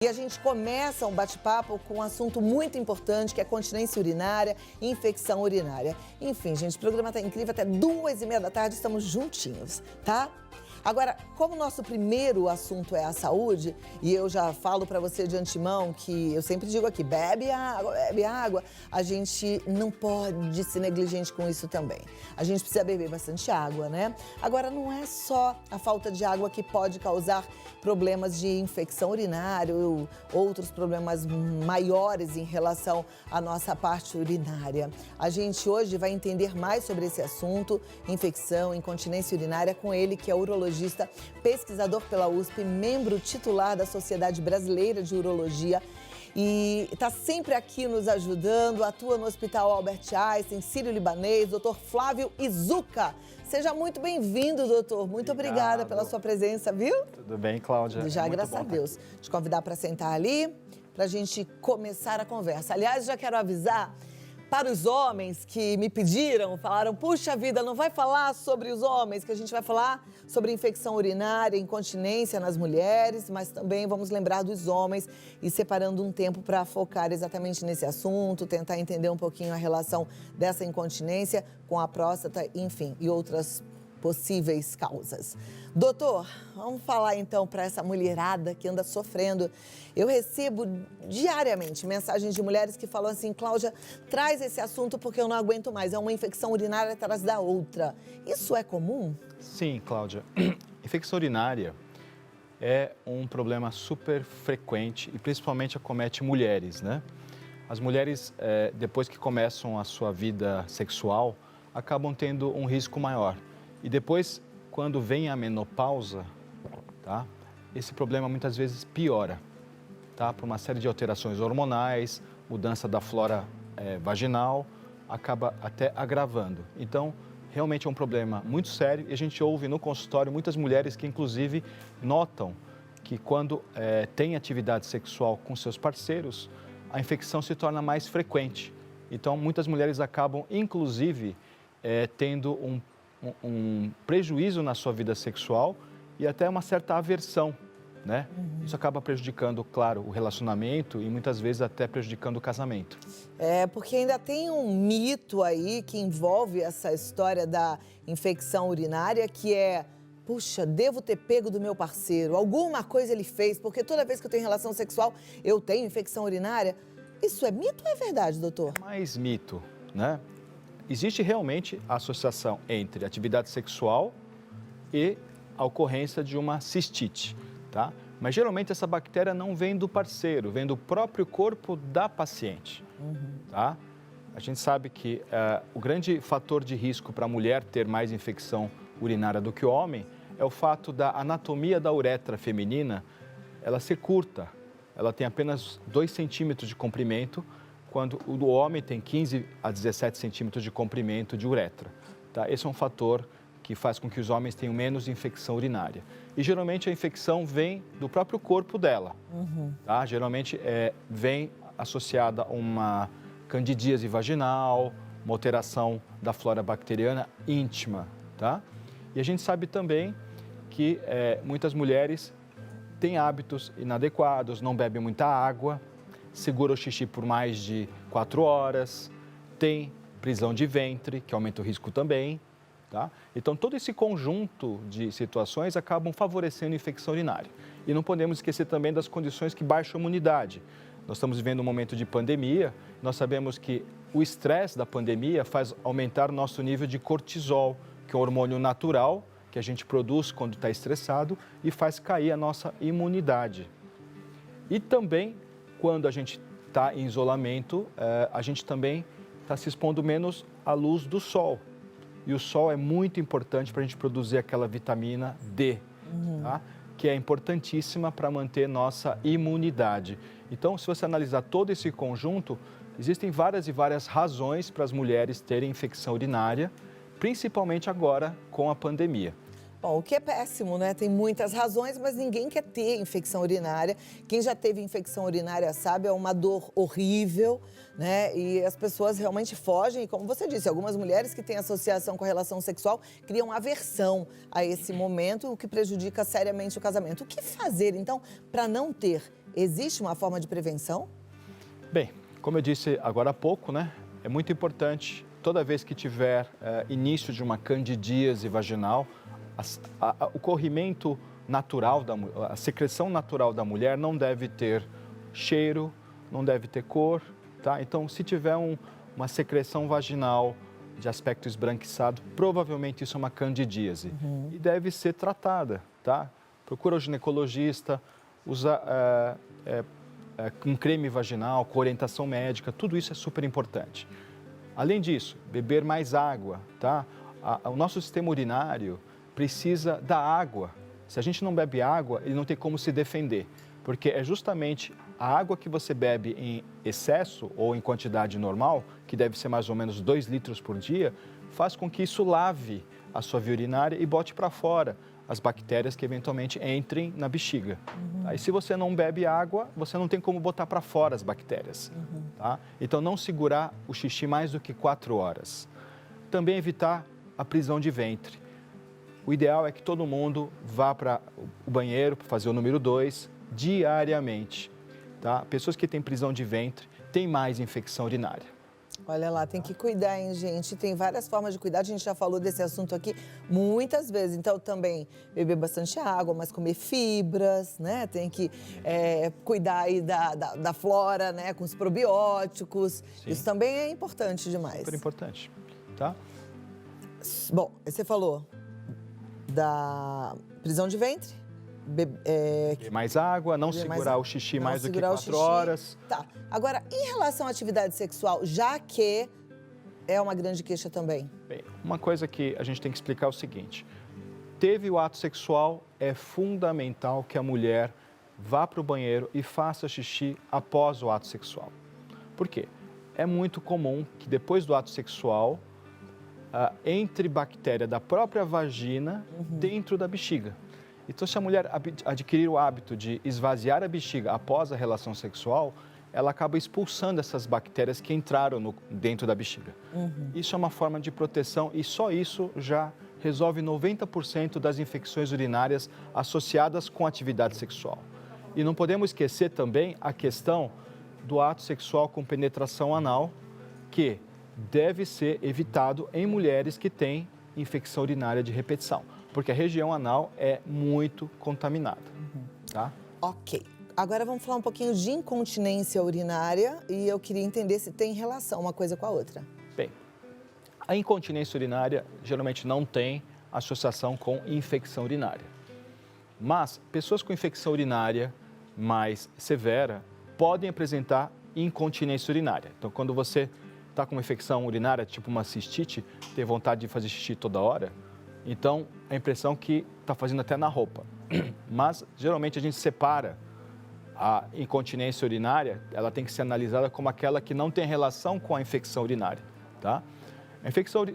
E a gente começa um bate-papo com um assunto muito importante, que é continência urinária e infecção urinária. Enfim, gente, o programa tá incrível, até 2h30 da tarde estamos juntinhos, tá? Agora, como o nosso primeiro assunto é a saúde, e eu já falo para você de antemão que eu sempre digo aqui, bebe água, a gente não pode ser negligente com isso também. A gente precisa beber bastante água, né? Agora, não é só a falta de água que pode causar problemas de infecção urinária ou outros problemas maiores em relação à nossa parte urinária. A gente hoje vai entender mais sobre esse assunto, infecção, incontinência urinária, com ele, que é urologista, pesquisador pela USP, membro titular da Sociedade Brasileira de Urologia e está sempre aqui nos ajudando, atua no Hospital Albert Einstein, Sírio-Libanês, doutor Flávio Izuca. Seja muito bem-vindo, doutor. Muito obrigada pela sua presença, viu? Tudo bem, Cláudia? Já, graças a Deus. Te convidar para sentar ali, para a gente começar a conversa. Aliás, já quero avisar para os homens que me pediram, falaram, puxa vida, não vai falar sobre os homens, que a gente vai falar sobre infecção urinária, incontinência nas mulheres, mas também vamos lembrar dos homens e separando um tempo para focar exatamente nesse assunto, tentar entender um pouquinho a relação dessa incontinência com a próstata, enfim, e outras possíveis causas. Doutor, vamos falar então para essa mulherada que anda sofrendo. Eu recebo diariamente mensagens de mulheres que falam assim, Cláudia, traz esse assunto porque eu não aguento mais, é uma infecção urinária atrás da outra. Isso é comum? Sim, Cláudia. Infecção urinária é um problema super frequente e principalmente acomete mulheres, né? As mulheres, depois que começam a sua vida sexual, acabam tendo um risco maior. E depois, quando vem a menopausa, tá? Esse problema muitas vezes piora, tá? Por uma série de alterações hormonais, mudança da flora vaginal, acaba até agravando. Então, realmente é um problema muito sério e a gente ouve no consultório muitas mulheres que, inclusive, notam que quando tem atividade sexual com seus parceiros, a infecção se torna mais frequente. Então, muitas mulheres acabam, inclusive, tendo um prejuízo na sua vida sexual e até uma certa aversão, né? Isso acaba prejudicando, claro, o relacionamento e muitas vezes até prejudicando o casamento. Porque ainda tem um mito aí que envolve essa história da infecção urinária, que é, puxa, devo ter pego do meu parceiro, alguma coisa ele fez, porque toda vez que eu tenho relação sexual, eu tenho infecção urinária. Isso é mito ou é verdade, doutor? É mais mito, né? Existe realmente a associação entre atividade sexual e a ocorrência de uma cistite, tá? Mas geralmente essa bactéria não vem do parceiro, vem do próprio corpo da paciente, tá? A gente sabe que o grande fator de risco para a mulher ter mais infecção urinária do que o homem é o fato da anatomia da uretra feminina, ela ser curta, ela tem apenas 2 centímetros de comprimento, quando o do homem tem 15 a 17 centímetros de comprimento de uretra. Tá? Esse é um fator que faz com que os homens tenham menos infecção urinária. E geralmente a infecção vem do próprio corpo dela. Tá? Geralmente vem associada a uma candidíase vaginal, uma alteração da flora bacteriana íntima. Tá? E a gente sabe também que muitas mulheres têm hábitos inadequados, não bebem muita água, segura o xixi por mais de 4 horas, tem prisão de ventre, que aumenta o risco também, tá? Então, todo esse conjunto de situações acabam favorecendo a infecção urinária. E não podemos esquecer também das condições que baixam a imunidade. Nós estamos vivendo um momento de pandemia, nós sabemos que o estresse da pandemia faz aumentar o nosso nível de cortisol, que é um hormônio natural que a gente produz quando está estressado e faz cair a nossa imunidade. E também, quando a gente está em isolamento, a gente também está se expondo menos à luz do sol. E o sol é muito importante para a gente produzir aquela vitamina D, tá? Que é importantíssima para manter nossa imunidade. Então, se você analisar todo esse conjunto, existem várias e várias razões para as mulheres terem infecção urinária, principalmente agora com a pandemia. Bom, o que é péssimo, né? Tem muitas razões, mas ninguém quer ter infecção urinária. Quem já teve infecção urinária sabe, é uma dor horrível, né? E as pessoas realmente fogem. E como você disse, algumas mulheres que têm associação com a relação sexual criam aversão a esse momento, o que prejudica seriamente o casamento. O que fazer, então, para não ter Existe uma forma de prevenção? Bem, como eu disse agora há pouco, né, é muito importante, toda vez que tiver início de uma candidíase vaginal, o corrimento natural, a secreção natural da mulher não deve ter cheiro, não deve ter cor, tá? Então, se tiver uma secreção vaginal de aspecto esbranquiçado, provavelmente isso é uma candidíase e deve ser tratada, tá? Procura o ginecologista, usa um creme vaginal, com orientação médica, tudo isso é super importante. Além disso, beber mais água, tá? O nosso sistema urinário precisa da água. Se a gente não bebe água, ele não tem como se defender, porque é justamente a água que você bebe em excesso ou em quantidade normal, que deve ser mais ou menos 2 litros por dia, faz com que isso lave a sua via urinária e bote para fora as bactérias que eventualmente entrem na bexiga. Aí, se você não bebe água, você não tem como botar para fora as bactérias. Tá? Então, não segurar o xixi mais do que 4 horas. Também evitar a prisão de ventre. O ideal é que todo mundo vá para o banheiro para fazer o número 2 diariamente. Tá? Pessoas que têm prisão de ventre têm mais infecção urinária. Olha lá, tem que cuidar, hein, gente? Tem várias formas de cuidar, a gente já falou desse assunto aqui muitas vezes. Então, também beber bastante água, mas comer fibras, né? Tem que cuidar aí da flora, né? Com os probióticos. Sim. Isso também é importante demais. Super importante, tá? Bom, você falou da prisão de ventre. Beber mais água, não segurar o xixi mais do que 4 horas. Tá. Agora, em relação à atividade sexual, já que é uma grande queixa também. Bem, uma coisa que a gente tem que explicar é o seguinte. Teve o ato sexual, é fundamental que a mulher vá para o banheiro e faça xixi após o ato sexual. Por quê? É muito comum que depois do ato sexual, entre bactéria da própria vagina dentro da bexiga. Então, se a mulher adquirir o hábito de esvaziar a bexiga após a relação sexual, ela acaba expulsando essas bactérias que entraram dentro da bexiga. Isso é uma forma de proteção e só isso já resolve 90% das infecções urinárias associadas com a atividade sexual. E não podemos esquecer também a questão do ato sexual com penetração anal, que deve ser evitado em mulheres que têm infecção urinária de repetição, porque a região anal é muito contaminada, tá? Ok. Agora vamos falar um pouquinho de incontinência urinária e eu queria entender se tem relação uma coisa com a outra. Bem, a incontinência urinária geralmente não tem associação com infecção urinária. Mas pessoas com infecção urinária mais severa podem apresentar incontinência urinária. Então, quando você está com uma infecção urinária, tipo uma cistite, tem vontade de fazer xixi toda hora, então a impressão que está fazendo até na roupa. Mas, geralmente, a gente separa a incontinência urinária, ela tem que ser analisada como aquela que não tem relação com a infecção urinária, tá?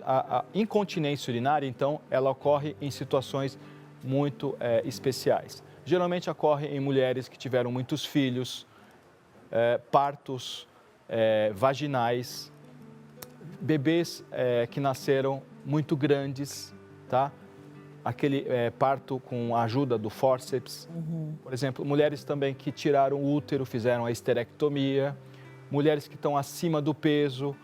A incontinência urinária, então, ela ocorre em situações muito especiais. Geralmente ocorre em mulheres que tiveram muitos filhos, partos vaginais, bebês que nasceram muito grandes, tá? Aquele parto com a ajuda do fórceps. Por exemplo, mulheres também que tiraram o útero, fizeram a esterectomia, mulheres que estão acima do peso,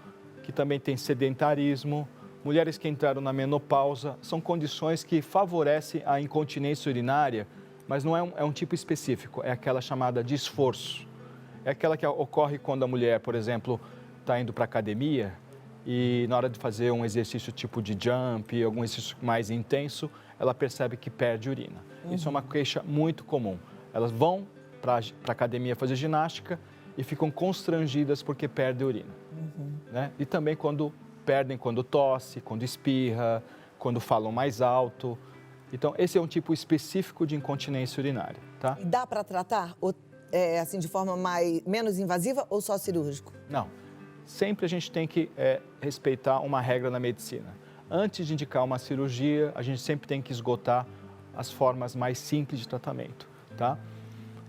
que também têm sedentarismo, mulheres que entraram na menopausa, são condições que favorecem a incontinência urinária, mas não é um tipo específico, é aquela chamada de esforço. É aquela que ocorre quando a mulher, por exemplo, está indo para a academia e na hora de fazer um exercício tipo de jump, algum exercício mais intenso, ela percebe que perde urina. Isso é uma queixa muito comum. Elas vão para a academia fazer ginástica e ficam constrangidas porque perdem urina. Né? E também quando perdem, quando tosse, quando espirra, quando falam mais alto. Então, esse é um tipo específico de incontinência urinária, tá? E dá para tratar assim de forma menos invasiva ou só cirúrgico? Não. Sempre a gente tem que respeitar uma regra na medicina. Antes de indicar uma cirurgia, a gente sempre tem que esgotar as formas mais simples de tratamento, tá?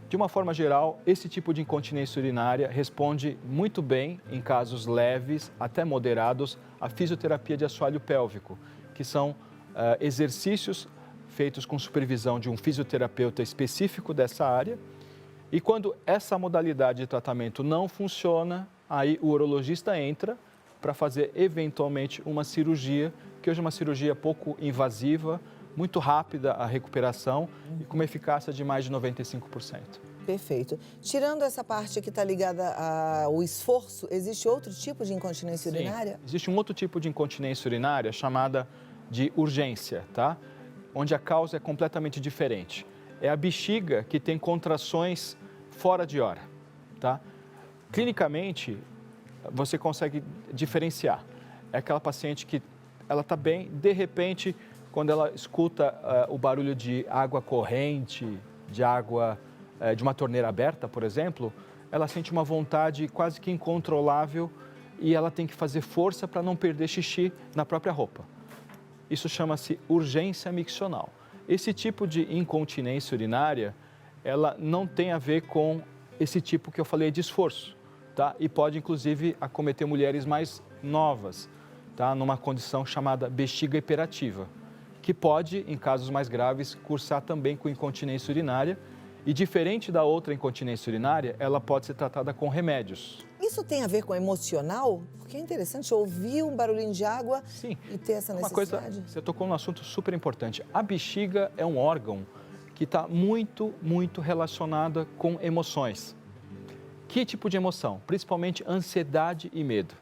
De uma forma geral, esse tipo de incontinência urinária responde muito bem, em casos leves até moderados, à fisioterapia de assoalho pélvico, que são exercícios feitos com supervisão de um fisioterapeuta específico dessa área E quando essa modalidade de tratamento não funciona, aí o urologista entra para fazer eventualmente uma cirurgia, que hoje é uma cirurgia pouco invasiva, muito rápida a recuperação e com uma eficácia de mais de 95%. Perfeito. Tirando essa parte que está ligada ao esforço, existe outro tipo de incontinência urinária? Sim, existe um outro tipo de incontinência urinária chamada de urgência, tá? Onde a causa é completamente diferente. É a bexiga que tem contrações fora de hora, tá? Clinicamente, você consegue diferenciar. É aquela paciente que ela está bem, de repente, quando ela escuta o barulho de água corrente, de água de uma torneira aberta, por exemplo, ela sente uma vontade quase que incontrolável e ela tem que fazer força para não perder xixi na própria roupa. Isso chama-se urgência miccional. Esse tipo de incontinência urinária, ela não tem a ver com esse tipo que eu falei de esforço, tá? E pode, inclusive, acometer mulheres mais novas, tá? Numa condição chamada bexiga hiperativa, que pode, em casos mais graves, cursar também com incontinência urinária. E diferente da outra incontinência urinária, ela pode ser tratada com remédios. Isso tem a ver com emocional? Porque é interessante ouvir um barulhinho de água Sim. E ter essa necessidade. Uma coisa, você tocou num assunto super importante. A bexiga é um órgão que está muito, muito relacionada com emoções. Que tipo de emoção? Principalmente ansiedade e medo.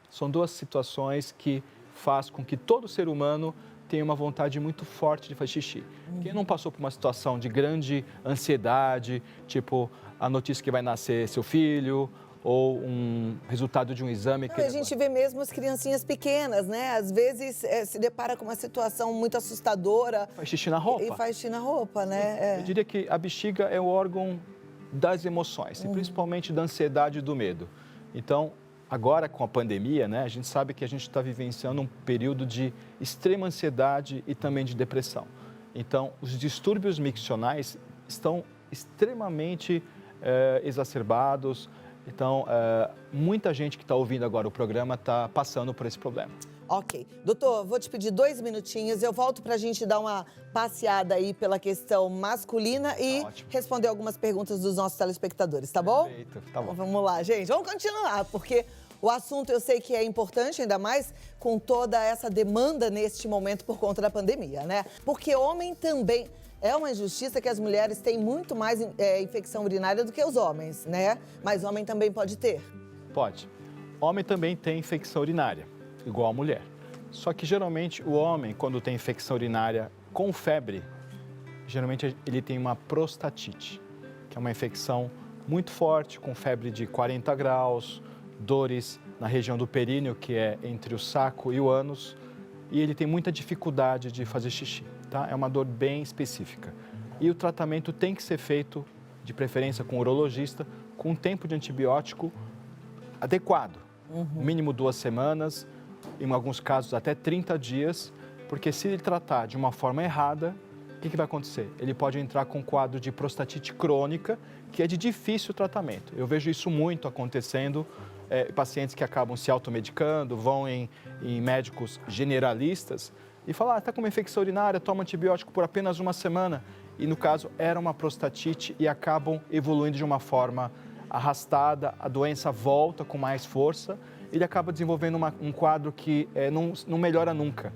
São duas situações que faz com que todo ser humano tenha uma vontade muito forte de fazer xixi. Quem não passou por uma situação de grande ansiedade, tipo a notícia que vai nascer seu filho, ou um resultado de um exame... A gente vê mesmo as criancinhas pequenas, né? Às vezes se depara com uma situação muito assustadora. Faz xixi na roupa. E faz xixi na roupa, né? Eu diria que a bexiga é o órgão das emoções, e principalmente da ansiedade e do medo. Então, agora com a pandemia, né, a gente sabe que a gente está vivenciando um período de extrema ansiedade e também de depressão. Então, os distúrbios miccionais estão extremamente exacerbados. Então, muita gente que está ouvindo agora o programa está passando por esse problema. Ok. Doutor, vou te pedir 2 minutinhos. Eu volto para a gente dar uma passeada aí pela questão masculina e responder algumas perguntas dos nossos telespectadores, tá bom? Perfeito, tá bom. Então, vamos lá, gente. Vamos continuar, porque o assunto eu sei que é importante, ainda mais com toda essa demanda neste momento por conta da pandemia, né? Porque homem também... É uma injustiça que as mulheres têm muito mais infecção urinária do que os homens, né? Mas homem também pode ter. Pode. Homem também tem infecção urinária, igual a mulher. Só que geralmente o homem, quando tem infecção urinária com febre, geralmente ele tem uma prostatite, que é uma infecção muito forte, com febre de 40 graus, dores na região do períneo, que é entre o saco e o ânus, e ele tem muita dificuldade de fazer xixi, tá? É uma dor bem específica. E o tratamento tem que ser feito, de preferência com um urologista, com um tempo de antibiótico adequado. Mínimo 2 semanas, em alguns casos até 30 dias, porque se ele tratar de uma forma errada, o que vai acontecer? Ele pode entrar com um quadro de prostatite crônica, que é de difícil tratamento. Eu vejo isso muito acontecendo, pacientes que acabam se automedicando, vão em médicos generalistas e falam, está com uma infecção urinária, toma antibiótico por apenas 1 semana. E no caso era uma prostatite e acabam evoluindo de uma forma arrastada, a doença volta com mais força, ele acaba desenvolvendo um quadro que não melhora nunca.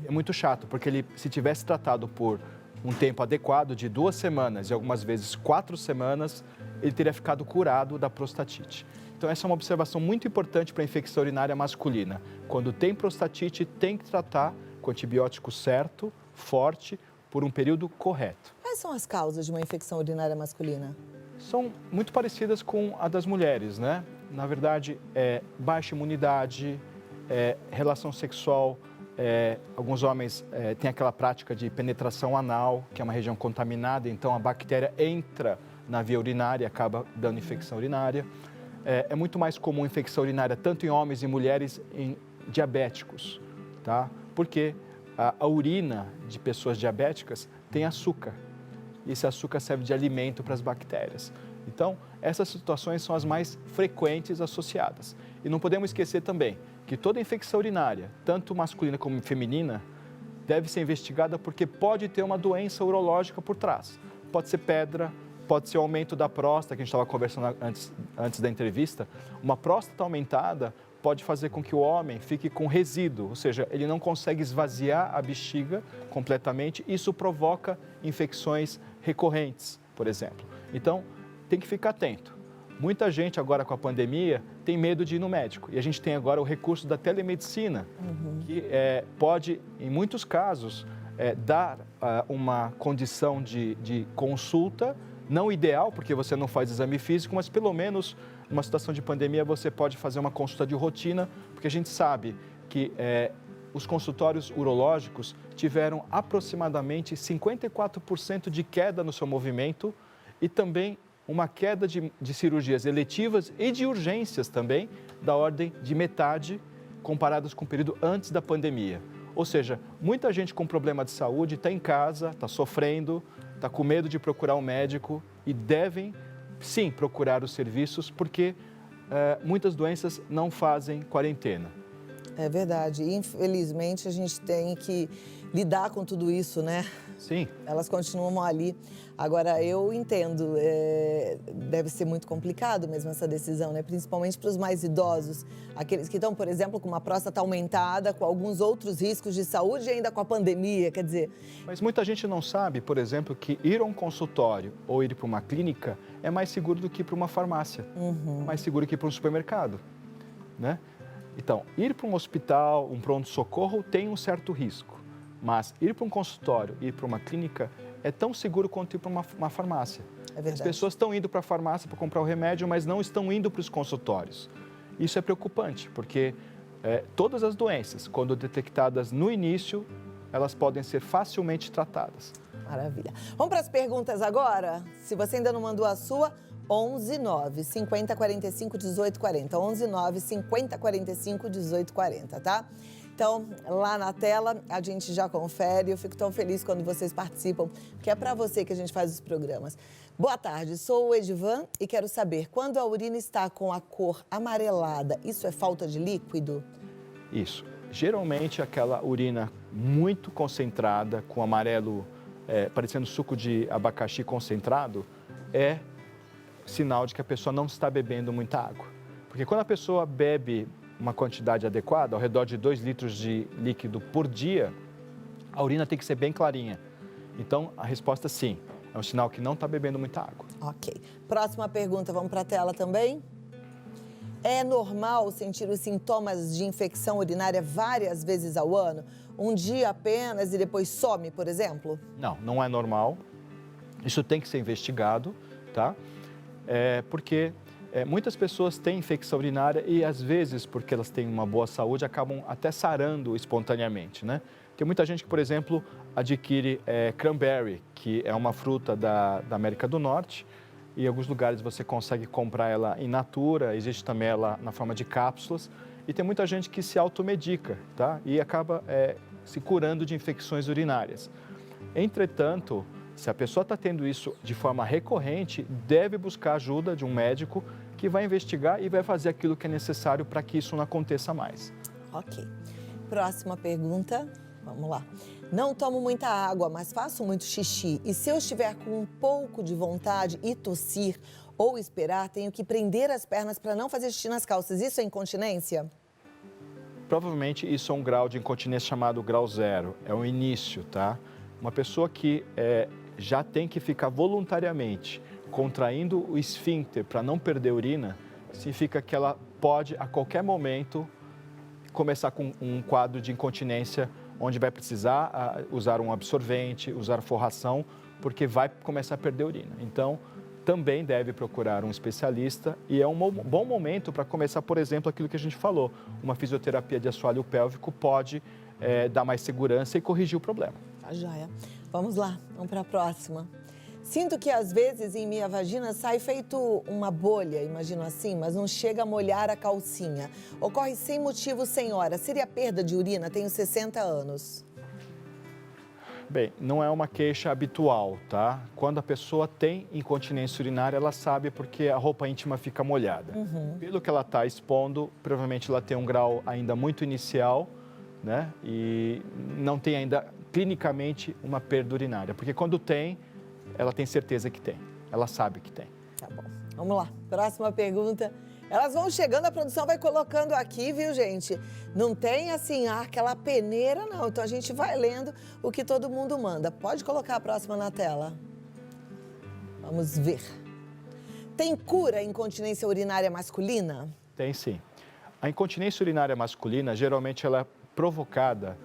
É muito chato, porque ele, se tivesse tratado por um tempo adequado de 2 semanas e algumas vezes 4 semanas, ele teria ficado curado da prostatite. Então, essa é uma observação muito importante para a infecção urinária masculina. Quando tem prostatite, tem que tratar com antibiótico certo, forte, por um período correto. Quais são as causas de uma infecção urinária masculina? São muito parecidas com a das mulheres, né? Na verdade, baixa imunidade, relação sexual. Alguns homens têm aquela prática de penetração anal, que é uma região contaminada, então a bactéria entra na via urinária e acaba dando infecção urinária. É muito mais comum infecção urinária tanto em homens e mulheres em diabéticos, tá? Porque a urina de pessoas diabéticas tem açúcar. E esse açúcar serve de alimento para as bactérias. Então, essas situações são as mais frequentes associadas. E não podemos esquecer também que toda infecção urinária, tanto masculina como feminina, deve ser investigada porque pode ter uma doença urológica por trás. Pode ser pedra, pode ser o aumento da próstata, que a gente estava conversando antes da entrevista. Uma próstata aumentada pode fazer com que o homem fique com resíduo, ou seja, ele não consegue esvaziar a bexiga completamente. Isso provoca infecções recorrentes, por exemplo. Então, tem que ficar atento. Muita gente agora com a pandemia tem medo de ir no médico. E a gente tem agora o recurso da telemedicina, que pode, em muitos casos, dar uma condição de consulta, não ideal, porque você não faz exame físico, mas pelo menos numa situação de pandemia você pode fazer uma consulta de rotina, porque a gente sabe que os consultórios urológicos tiveram aproximadamente 54% de queda no seu movimento e também uma queda de cirurgias eletivas e de urgências também, da ordem de metade, comparados com o período antes da pandemia. Ou seja, muita gente com problema de saúde está em casa, está sofrendo, está com medo de procurar um médico e devem, sim, procurar os serviços, porque muitas doenças não fazem quarentena. É verdade. Infelizmente, a gente tem que lidar com tudo isso, né? Sim. Elas continuam ali. Agora, eu entendo, deve ser muito complicado mesmo essa decisão, né? Principalmente para os mais idosos, aqueles que estão, por exemplo, com uma próstata aumentada, com alguns outros riscos de saúde e ainda com a pandemia, quer dizer... Mas muita gente não sabe, por exemplo, que ir a um consultório ou ir para uma clínica é mais seguro do que ir para uma farmácia, mais seguro que ir para um supermercado, né? Então, ir para um hospital, um pronto-socorro tem um certo risco, mas ir para um consultório, ir para uma clínica é tão seguro quanto ir para uma farmácia. É verdade. As pessoas estão indo para a farmácia para comprar o remédio, mas não estão indo para os consultórios. Isso é preocupante, porque todas as doenças, quando detectadas no início, elas podem ser facilmente tratadas. Maravilha. Vamos para as perguntas agora? Se você ainda não mandou a sua, 11 9 50 45 18 40. 11 9 50 45 18 40, tá? Então, lá na tela, a gente já confere. Eu fico tão feliz quando vocês participam, porque é para você que a gente faz os programas. Boa tarde, sou o Edivan e quero saber, quando a urina está com a cor amarelada, isso é falta de líquido? Isso. Geralmente, aquela urina muito concentrada, com amarelo, parecendo suco de abacaxi concentrado, é sinal de que a pessoa não está bebendo muita água. Porque quando a pessoa bebe uma quantidade adequada, ao redor de 2 litros de líquido por dia, a urina tem que ser bem clarinha. Então, a resposta sim, é um sinal que não está bebendo muita água. Ok. Próxima pergunta, vamos para a tela também? É normal sentir os sintomas de infecção urinária várias vezes ao ano? Um dia apenas e depois some, por exemplo? Não, não é normal. Isso tem que ser investigado, tá? Porque muitas pessoas têm infecção urinária e, às vezes, porque elas têm uma boa saúde, acabam até sarando espontaneamente, né? Tem muita gente que, por exemplo, adquire cranberry, que é uma fruta da América do Norte, e em alguns lugares você consegue comprar ela in natura, existe também ela na forma de cápsulas, e tem muita gente que se automedica, tá? E acaba se curando de infecções urinárias. Entretanto, se a pessoa está tendo isso de forma recorrente, deve buscar ajuda de um médico que vai investigar e vai fazer aquilo que é necessário para que isso não aconteça mais. Ok. Próxima pergunta, vamos lá. Não tomo muita água, mas faço muito xixi. E se eu estiver com um pouco de vontade e tossir ou esperar, tenho que prender as pernas para não fazer xixi nas calças. Isso é incontinência? Provavelmente isso é um grau de incontinência chamado grau 0. É o início, tá? Uma pessoa que já tem que ficar voluntariamente contraindo o esfíncter para não perder urina, significa que ela pode, a qualquer momento, começar com um quadro de incontinência, onde vai precisar usar um absorvente, usar forração, porque vai começar a perder urina. Então, também deve procurar um especialista e é um bom momento para começar, por exemplo, aquilo que a gente falou. Uma fisioterapia de assoalho pélvico pode dar mais segurança e corrigir o problema. Tá joia. Vamos lá, vamos para a próxima. Sinto que às vezes em minha vagina sai feito uma bolha, imagino assim, mas não chega a molhar a calcinha. Ocorre sem motivo, senhora. Seria perda de urina? Tenho 60 anos. Bem, não é uma queixa habitual, tá? Quando a pessoa tem incontinência urinária, ela sabe porque a roupa íntima fica molhada. Pelo que ela está expondo, provavelmente ela tem um grau ainda muito inicial, né? E não tem ainda clinicamente uma perda urinária, porque quando tem, ela tem certeza que tem. ela sabe que tem. Tá bom. Vamos lá. Próxima pergunta. Elas vão chegando, a produção vai colocando aqui, viu, gente? Não tem, assim, aquela peneira, não. Então, a gente vai lendo o que todo mundo manda. Pode colocar a próxima na tela. Vamos ver. Tem cura a incontinência urinária masculina? Tem sim. A incontinência urinária masculina, geralmente, ela é provocada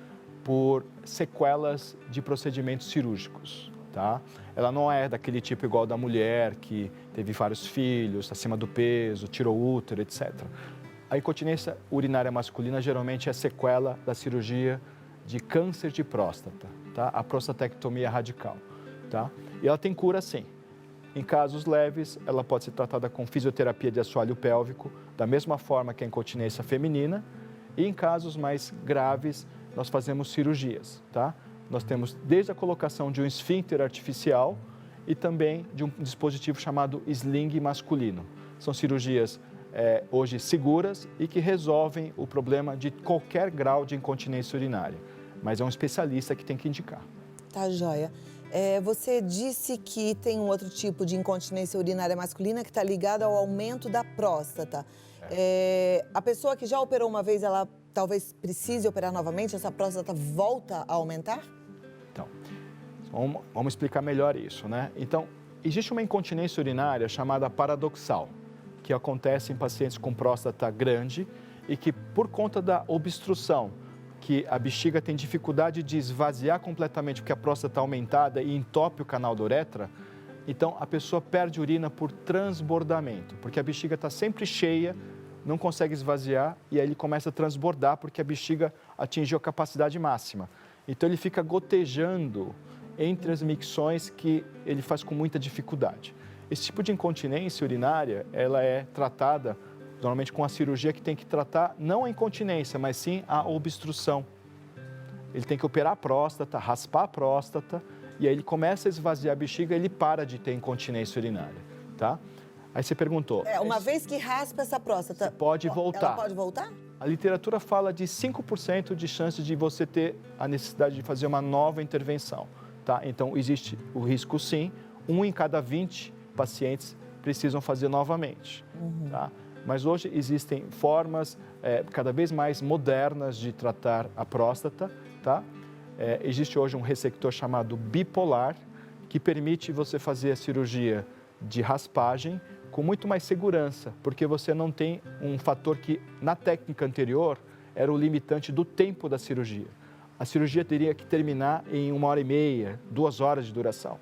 por sequelas de procedimentos cirúrgicos, tá? Ela não é daquele tipo igual da mulher, que teve vários filhos, acima do peso, tirou útero, etc. A incontinência urinária masculina geralmente é sequela da cirurgia de câncer de próstata, tá? A prostatectomia radical, tá? E ela tem cura sim. Em casos leves, ela pode ser tratada com fisioterapia de assoalho pélvico, da mesma forma que a incontinência feminina. E em casos mais graves, nós fazemos cirurgias, tá? Nós temos desde a colocação de um esfíncter artificial e também de um dispositivo chamado sling masculino. São cirurgias hoje seguras e que resolvem o problema de qualquer grau de incontinência urinária. Mas é um especialista que tem que indicar. Tá, joia. Você disse que tem um outro tipo de incontinência urinária masculina que está ligado ao aumento da próstata. A pessoa que já operou uma vez, ela talvez precise operar novamente? Essa próstata volta a aumentar? Então, vamos explicar melhor isso, né? Então, existe uma incontinência urinária chamada paradoxal, que acontece em pacientes com próstata grande e que, por conta da obstrução, que a bexiga tem dificuldade de esvaziar completamente porque a próstata está aumentada e entope o canal da uretra, então a pessoa perde urina por transbordamento, porque a bexiga está sempre cheia, não consegue esvaziar e aí ele começa a transbordar porque a bexiga atingiu a capacidade máxima. Então ele fica gotejando entre as micções que ele faz com muita dificuldade. Esse tipo de incontinência urinária, ela é tratada normalmente com a cirurgia que tem que tratar não a incontinência, mas sim a obstrução. Ele tem que operar a próstata, raspar a próstata e aí ele começa a esvaziar a bexiga e ele para de ter incontinência urinária, tá? Aí você perguntou... Uma vez que raspa essa próstata... Pode voltar. Ela pode voltar? A literatura fala de 5% de chance de você ter a necessidade de fazer uma nova intervenção, tá? Então, existe o risco sim, 1 em cada 20 pacientes precisam fazer novamente, tá? Mas hoje existem formas cada vez mais modernas de tratar a próstata, tá? Existe hoje um ressector chamado bipolar, que permite você fazer a cirurgia de raspagem com muito mais segurança, porque você não tem um fator que, na técnica anterior, era o limitante do tempo da cirurgia. A cirurgia teria que terminar em 1h30, 2 horas de duração,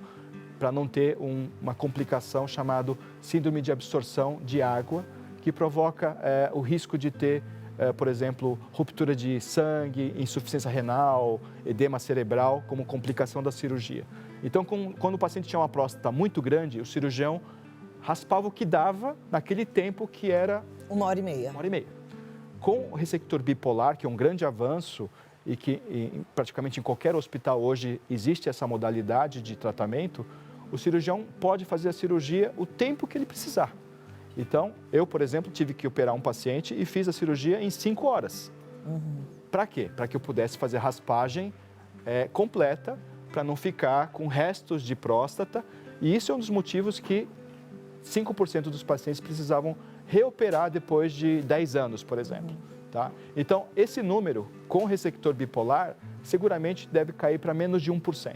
para não ter uma complicação chamada síndrome de absorção de água, que provoca o risco de ter, por exemplo, ruptura de sangue, insuficiência renal, edema cerebral, como complicação da cirurgia. Então, quando o paciente tinha uma próstata muito grande, o cirurgião raspava o que dava naquele tempo que era... 1h30. 1h30. Com o ressector bipolar, que é um grande avanço e que praticamente em qualquer hospital hoje existe essa modalidade de tratamento, o cirurgião pode fazer a cirurgia o tempo que ele precisar. Então, eu, por exemplo, tive que operar um paciente e fiz a cirurgia em 5 horas. Para quê? Para que eu pudesse fazer raspagem completa, para não ficar com restos de próstata. E isso é um dos motivos que 5% dos pacientes precisavam reoperar depois de 10 anos, por exemplo. Tá? Então, esse número, com o ressector bipolar, seguramente deve cair para menos de 1%.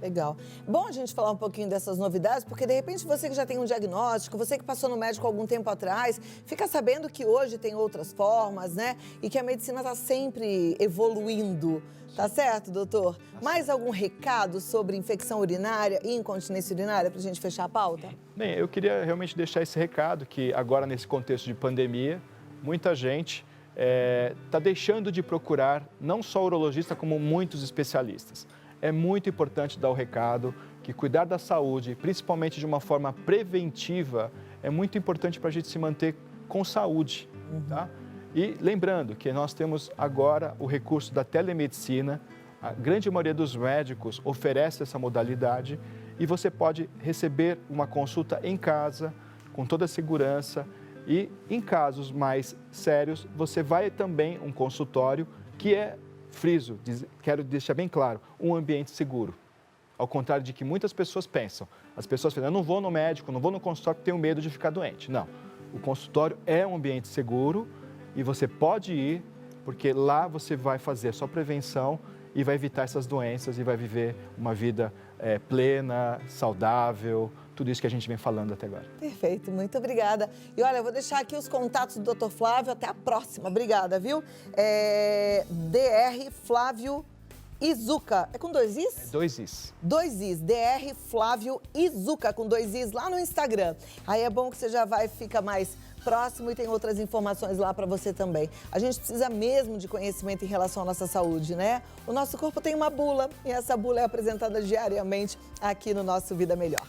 Legal. Bom a gente falar um pouquinho dessas novidades, porque de repente você que já tem um diagnóstico, você que passou no médico algum tempo atrás, fica sabendo que hoje tem outras formas, né? E que a medicina está sempre evoluindo. Tá certo, doutor? Mais algum recado sobre infecção urinária e incontinência urinária para a gente fechar a pauta? Bem, eu queria realmente deixar esse recado, que agora nesse contexto de pandemia, muita gente está deixando de procurar não só o urologista, como muitos especialistas. É muito importante dar o recado que cuidar da saúde, principalmente de uma forma preventiva, é muito importante para a gente se manter com saúde, tá? E lembrando que nós temos agora o recurso da telemedicina, a grande maioria dos médicos oferece essa modalidade e você pode receber uma consulta em casa, com toda a segurança, e em casos mais sérios, você vai também um consultório que é, friso, quero deixar bem claro, um ambiente seguro. Ao contrário de que muitas pessoas pensam. As pessoas falam, eu não vou no médico, não vou no consultório porque tenho medo de ficar doente. Não, o consultório é um ambiente seguro e você pode ir, porque lá você vai fazer a sua prevenção e vai evitar essas doenças e vai viver uma vida plena, saudável, tudo isso que a gente vem falando até agora. Perfeito, muito obrigada. E olha, eu vou deixar aqui os contatos do Dr. Flávio, até a próxima. Obrigada, viu? Dr. Flávio Izuka. É com 2 Is? 2 Is. 2 Is. Dr. Flávio Izuka, com 2 Is, lá no Instagram. Aí é bom que você já fica mais próximo e tem outras informações lá para você também. A gente precisa mesmo de conhecimento em relação à nossa saúde, né? O nosso corpo tem uma bula e essa bula é apresentada diariamente aqui no nosso Vida Melhor.